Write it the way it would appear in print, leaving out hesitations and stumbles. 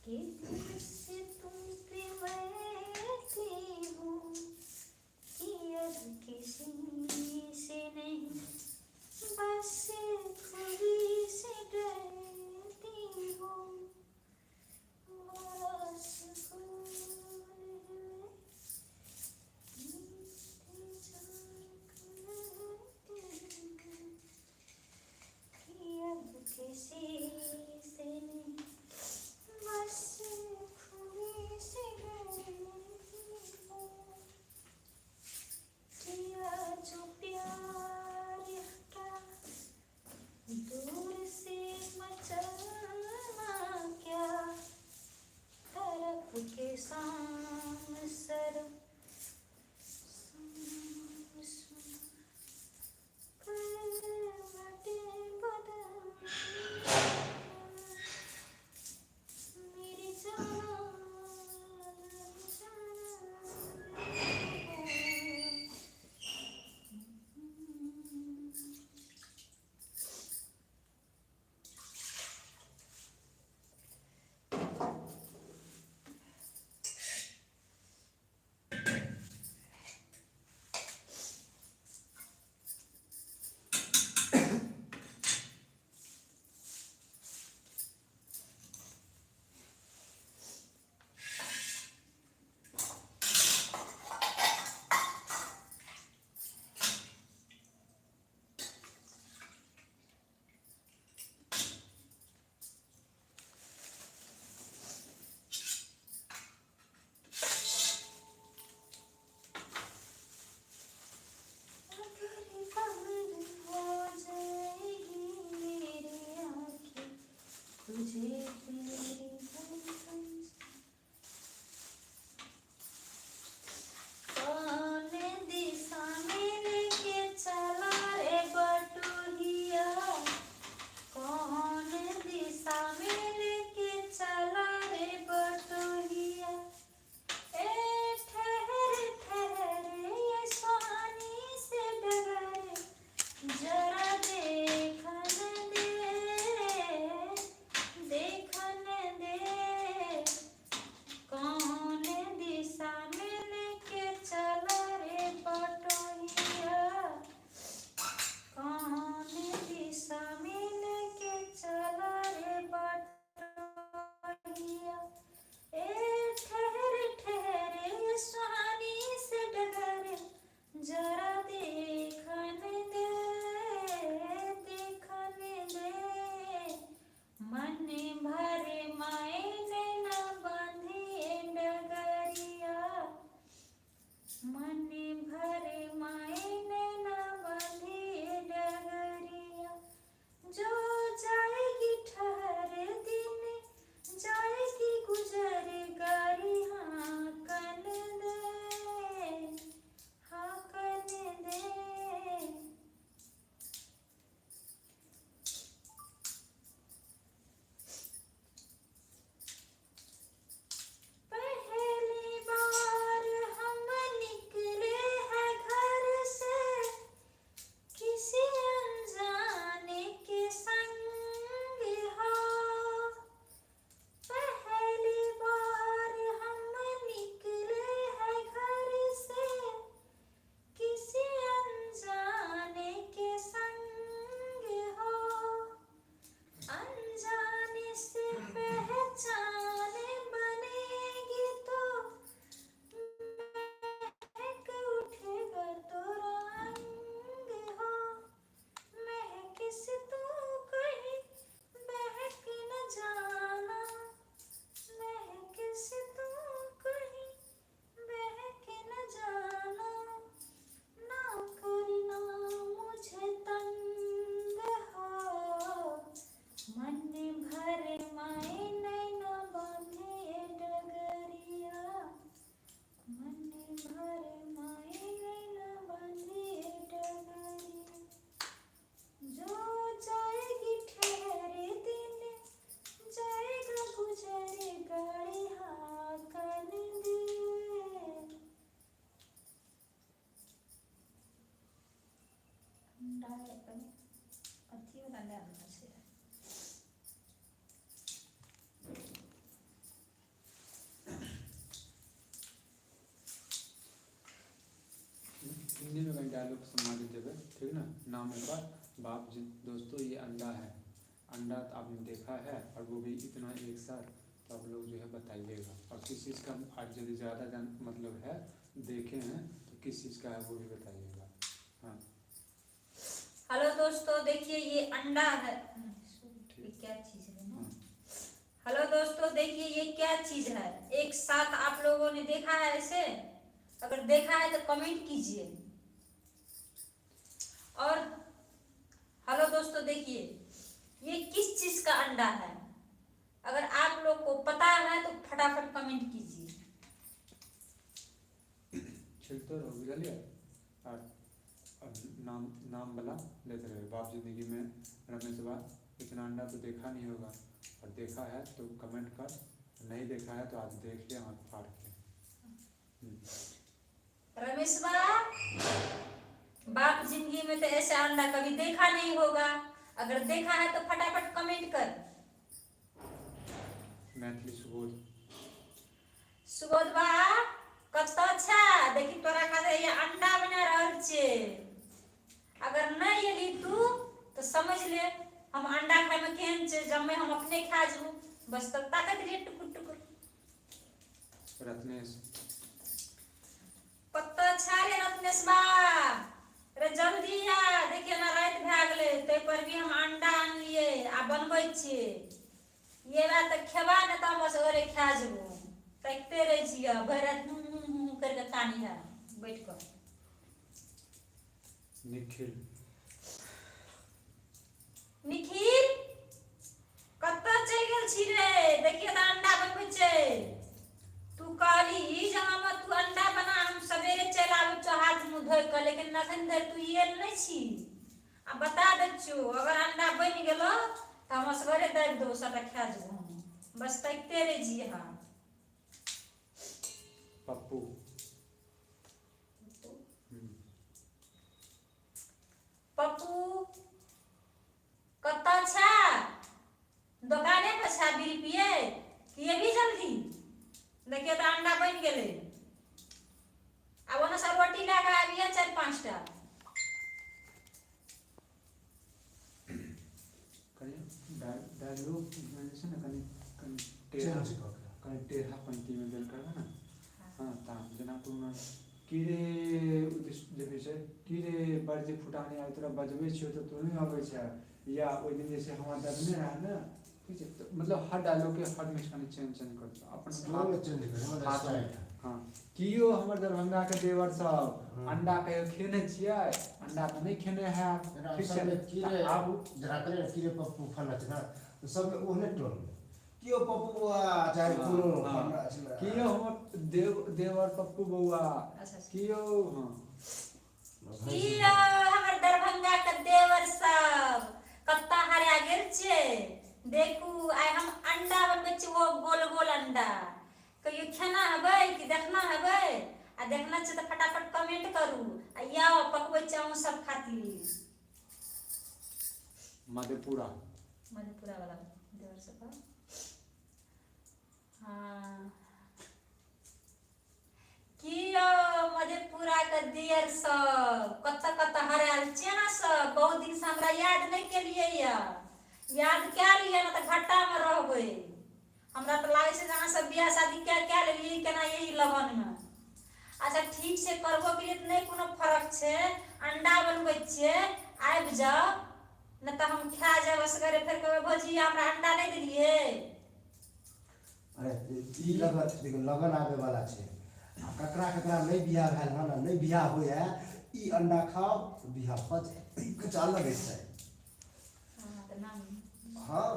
कि दिल से तुम पे बैठी हूँ कि अब किसी से नहीं, बस खुदी से डरती हूँ। बस कि अब किसी से नहीं, बस खुदी डायलॉग समाज देवे, ठीक ना। नाम एक बार बाप जी। दोस्तों ये अंडा है, अंडा तो आपने देखा है, और वो भी इतना एक साथ, तो आप लोग जो है बताइएगा। और किस चीज़ का आज यदि ज़्यादा मतलब है देखे हैं तो किस चीज़ का है वो भी बताइएगा। हाँ हेलो दोस्तों, देखिए ये अंडा है, ये क्या चीज है ना। हेलो दोस्तों, देखिए ये क्या चीज है, एक साथ आप लोगों ने देखा है ऐसे? अगर देखा है तो कमेंट कीजिए। और हेलो दोस्तों, देखिए ये किस चीज का अंडा है, अगर आप लोग को पता है तो फटाफट कमेंट कीजिए। छिलते रहो, बुझलिए। और नाम नाम वाला लेते रहे। बाप जिंदगी में रमेश बा इतना अंडा तो देखा नहीं होगा, और देखा है तो कमेंट कर, नहीं देखा है तो आज देख ले आँख फाड़ के। रमेश बाप जिंदगी में तो ऐसा अंडा कभी देखा नहीं होगा, अगर देखा है तो फटाफट कमेंट कर। मैथिली सुबोध सुबोध बा कत अच्छा देखी तोरा खाते ये अंडा बना रहल छे, अगर नहीं एली तू तो समझ ले हम अंडा खाए में केहन छे, जब मैं हम अपने खा जू बस तब ताकत रे टुकुर टुकुर। रत्नेश पत्ता छाले रत्नेश बा रे जल्दी आ, देखिए ना रात भए गेलै, तै पर भी हम अंडा आनलिए आ बनबै छिए। ये बात खेबा ने त बस ओरे खा जबो, तकते रह छिए भरि रात करके कानी है बैठ कर। निखिल निखिल कत्ता चल गेल छी रे, देखिए त अंडा बनबै छै। तू कहली जे हम तू अंडा बना, हम सवेरे चल आबै छौ हाथ मुंह धोइ के, लेकिन अखन धरि तू आयल नहीं छी। आ बता दै छियो अगर अंडा बनि गेलो त हम असगरे दाबि देबो, सबटा खा जेबो हम, बस तकते रह जिए। हाँ पप्पू पप्पू कत्ता छा, दुकाने पर छा बीड़ी पिए कि ये भी जल्दी? देखिए तो अंडा बन गेले, अब ओना सब रोटी ला के आबिए 4-5 टा। डायलॉग में जैसे ना कहीं टेढ़ा पंक्ति में देल करबे ना। हाँ ता जेना कोनो कीड़े जैसे छै कीड़े बर्जे फुटाने आइ तोरा बजबै छियो तो तू नहीं आबै छै, या ओइ दिन जैसे हमरा दबने रहा ना, ठीक है। तो मतलब हर डायलॉग के हर में चेंज कर दो अपन हाथ में। हाँ कियो हमर दरभंगा के देवर सब अंडा कहियो खेने छियै? अंडा तो नहीं खेने है, ठीक है। कीड़े आब जरा करे कीड़े पप्पू फलत ना, तो सब ओहने टोन कियो पप्पू बउआ चाहे कोनो फलना छला, कियो हमर देवर पप्पू बउआ कियो। हाँ कियो हमर दरभंगा के देवर सब कत्ता हरा गेल छे। देखू आइ हम अंडा बनबै छी, वो गोल गोल अंडा, कहियो खेना हेबै कि देखना हेबै? आ देखना छै तो फटाफट कमेंट करू, आ याओ पकबै छी अहूँ सब खातिर। मधेपुरा वाला देवर सब का। हाँ कियो मधेपुरा के दियर सब कत्ता कत्ता हराल चेना सब, बहुत दिन से हमरा याद नहीं केलिए या, याद क्या लिया ना तो घट्टा में रहबै। हमरा तो लागे छै अहाँ सब बियाह शादी क्या लेलिए केना यही लगन में। अच्छा ठीक से करबो के लिए तो नहीं कोनो फर्क छे, अंडा बनबै छिए आबि जाओ, न तो हम खा जाब असगरे, फिर कहबै भौजी हमरा अंडा नहीं देलिए। अरे ई लगन देखो लगन आवे वाला छे, आ ककरा ककरा नहीं बियाह भेल हन, नहीं बियाह होय है, ई अंडा खाओ तो बियाह हो जाए, कुछ अलग है। हां त नाम हाँ